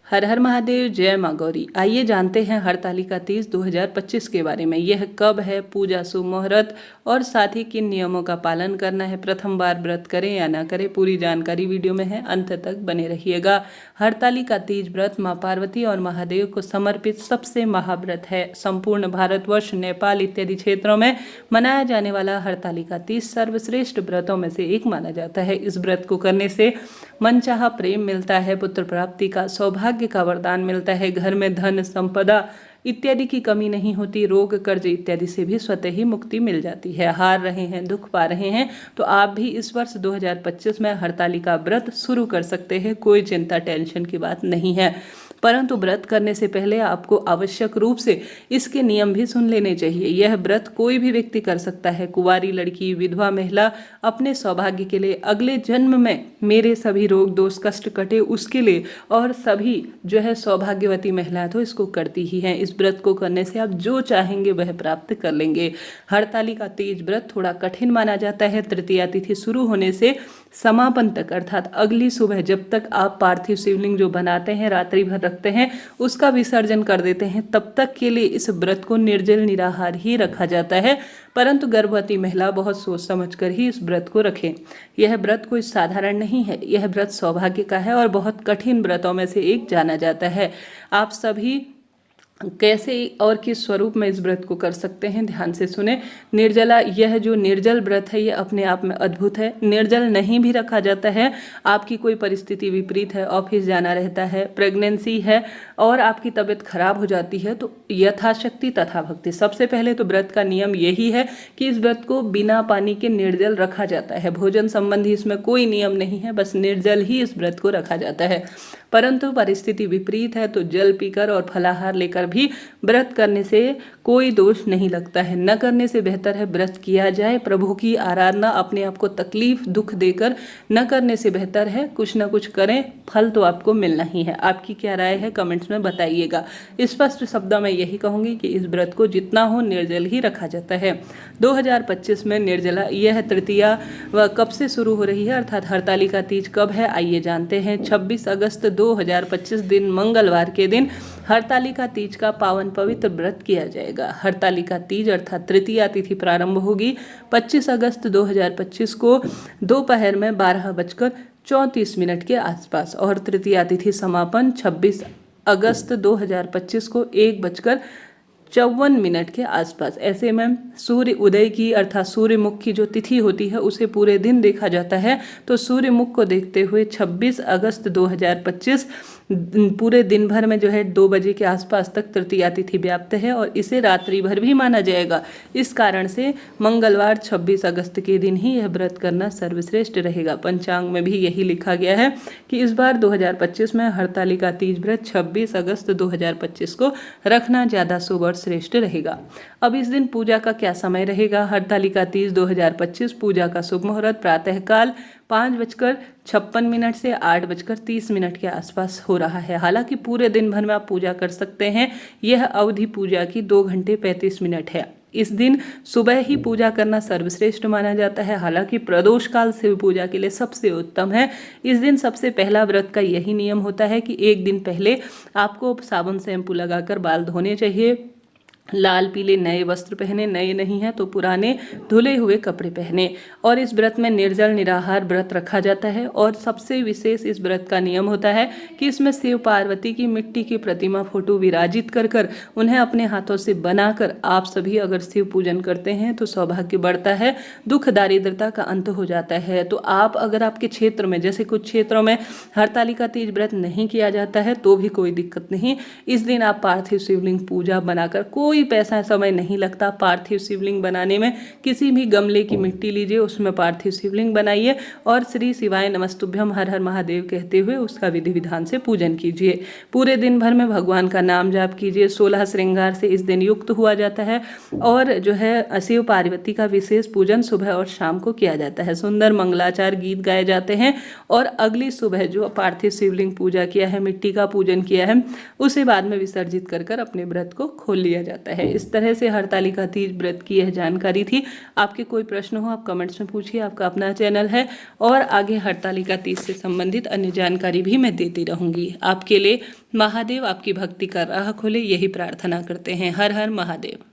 हर हर महादेव, जय माँ गौरी। आइए जानते हैं हरतालिका तीज 2025 के बारे में। यह कब है, पूजा शुभ मुहूर्त और साथ ही किन नियमों का पालन करना है, प्रथम बार व्रत करें या ना करें, पूरी जानकारी वीडियो में है, अंत तक बने रहिएगा। हरतालिका तीज व्रत माँ पार्वती और महादेव को समर्पित सबसे महाव्रत है। संपूर्ण भारतवर्ष, नेपाल इत्यादि क्षेत्रों में मनाया जाने वाला हरतालिका तीज सर्वश्रेष्ठ व्रतों में से एक माना जाता है। इस व्रत को करने से मनचाहा प्रेम मिलता है, पुत्र प्राप्ति का सौभाग्य का वरदान मिलता है, घर में धन संपदा इत्यादि की कमी नहीं होती, रोग कर्ज इत्यादि से भी स्वतः ही मुक्ति मिल जाती है। हार रहे हैं, दुख पा रहे हैं तो आप भी इस वर्ष 2025 में हरतालिका व्रत शुरू कर सकते हैं। कोई चिंता टेंशन की बात नहीं है, परंतु व्रत करने से पहले आपको आवश्यक रूप से इसके नियम भी सुन लेने चाहिए। यह व्रत कोई भी व्यक्ति कर सकता है, कुंवारी लड़की, विधवा महिला, अपने सौभाग्य के लिए, अगले जन्म में मेरे सभी रोग दोष कष्ट कटे उसके लिए, और सभी जो है सौभाग्यवती महिलाएं तो इसको करती ही हैं। इस व्रत को करने से आप जो चाहेंगे वह प्राप्त कर लेंगे। हरतालिका तीज व्रत थोड़ा कठिन माना जाता है। तृतीया तिथि शुरू होने से समापन तक अर्थात अगली सुबह जब तक आप पार्थिव शिवलिंग जो बनाते हैं, रात्रि भर रखते हैं, उसका विसर्जन कर देते हैं, तब तक के लिए इस व्रत को निर्जल निराहार ही रखा जाता है। परंतु गर्भवती महिला बहुत सोच समझकर ही इस व्रत को रखें। यह व्रत कोई साधारण नहीं है, यह व्रत सौभाग्य का है और बहुत कठिन व्रतों में से एक जाना जाता है। आप सभी कैसे और किस स्वरूप में इस व्रत को कर सकते हैं, ध्यान से सुने। निर्जला, यह जो निर्जल व्रत है यह अपने आप में अद्भुत है। निर्जल नहीं भी रखा जाता है, आपकी कोई परिस्थिति विपरीत है, ऑफिस जाना रहता है, प्रेगनेंसी है और आपकी तबीयत खराब हो जाती है, तो यथाशक्ति तथा भक्ति। सबसे पहले तो व्रत का नियम यही है कि इस व्रत को बिना पानी के निर्जल रखा जाता है। भोजन संबंधी इसमें कोई नियम नहीं है, बस निर्जल ही इस व्रत को रखा जाता है। परंतु परिस्थिति विपरीत है तो जल पीकर और फलाहार लेकर भी व्रत करने से कोई दोष नहीं लगता है। न करने से बेहतर है व्रत किया जाए। प्रभु की आराधना अपने आप को तकलीफ दुख देकर न करने से बेहतर है कुछ न कुछ करें, फल तो आपको मिलना ही है। आपकी क्या राय है कमेंट्स में बताइएगा। स्पष्ट शब्दों में यही कहूंगी कि इस व्रत को जितना हो निर्जल ही रखा जाता है। 2025 में निर्जला यह तृतीया कब से शुरू हो रही है अर्थात हरतालिका तीज कब है, आइए जानते हैं। 26 अगस्त 2025 दिन मंगलवार के दिन हरतालिका तीज का पावन पवित्र व्रत किया जाएगा। हरतालिका तीज अर्थात तृतीया तिथि प्रारंभ होगी 25 अगस्त 2025 को दोपहर में 12:34 के आसपास और तृतीया तिथि समापन 26 अगस्त 2025 को 1:54 के आसपास। ऐसे में सूर्य उदय की अर्थात सूर्यमुख की जो तिथि होती है उसे पूरे दिन देखा जाता है, तो सूर्यमुख को देखते हुए 26 अगस्त 2025 पूरे दिन भर में जो है 2 बजे के आसपास तक तृतीया तिथि व्याप्त है और इसे रात्रि भर भी माना जाएगा। इस कारण से मंगलवार 26 अगस्त के दिन ही यह व्रत करना सर्वश्रेष्ठ रहेगा। पंचांग में भी यही लिखा गया है कि इस बार 2025 में हरतालिका तीज व्रत 26 अगस्त 2025 को रखना ज़्यादा शुभ और श्रेष्ठ रहेगा। अब इस दिन पूजा का क्या समय रहेगा। हरतालिका तीज 2025 पूजा का शुभ मुहूर्त प्रातःकाल 5:56 से 8:30 के आसपास हो रहा है। हालांकि पूरे दिन भर में आप पूजा कर सकते हैं। यह अवधि पूजा की 2 घंटे 35 मिनट है। इस दिन सुबह ही पूजा करना सर्वश्रेष्ठ माना जाता है। हालांकि प्रदोष काल शिव पूजा के लिए सबसे उत्तम है। इस दिन सबसे पहला व्रत का यही नियम होता है कि एक दिन पहले आपको साबुन शैम्पू लगाकर बाल धोने चाहिए। लाल पीले नए वस्त्र पहने, नए नहीं है तो पुराने धुले हुए कपड़े पहने। और इस व्रत में निर्जल निराहार व्रत रखा जाता है। और सबसे विशेष इस व्रत का नियम होता है कि इसमें शिव पार्वती की मिट्टी की प्रतिमा फोटो विराजित कर उन्हें अपने हाथों से बनाकर आप सभी अगर शिव पूजन करते हैं तो सौभाग्य बढ़ता है, दुख दारिद्रता का अंत हो जाता है। तो आप अगर आपके क्षेत्र में, जैसे कुछ क्षेत्रों में हरतालिका तीज व्रत नहीं किया जाता है तो भी कोई दिक्कत नहीं। इस दिन आप पार्थिव शिवलिंग पूजा बनाकर, कोई पैसा समय नहीं लगता पार्थिव शिवलिंग बनाने में, किसी भी गमले की मिट्टी लीजिए उसमें पार्थिव शिवलिंग बनाइए और श्री शिवाय नमस्तुभ्यम हर हर महादेव कहते हुए उसका विधि विधान से पूजन कीजिए। पूरे दिन भर में भगवान का नाम जाप कीजिए। 16 श्रृंगार से इस दिन युक्त हुआ जाता है और जो है शिव पार्वती का विशेष पूजन सुबह और शाम को किया जाता है। सुंदर मंगलाचार गीत गाए जाते हैं और अगली सुबह जो पार्थिव शिवलिंग पूजा किया है, मिट्टी का पूजन किया है, उसे बाद में विसर्जित कर अपने व्रत को खोल लिया जाता है। जाता है। इस तरह से हरतालिका तीज व्रत की यह जानकारी थी। आपके कोई प्रश्न हो आप कमेंट्स में पूछिए, आपका अपना चैनल है और आगे हरतालिका तीज से संबंधित अन्य जानकारी भी मैं देती रहूँगी। आपके लिए महादेव आपकी भक्ति का राह खोले, यही प्रार्थना करते हैं। हर हर महादेव।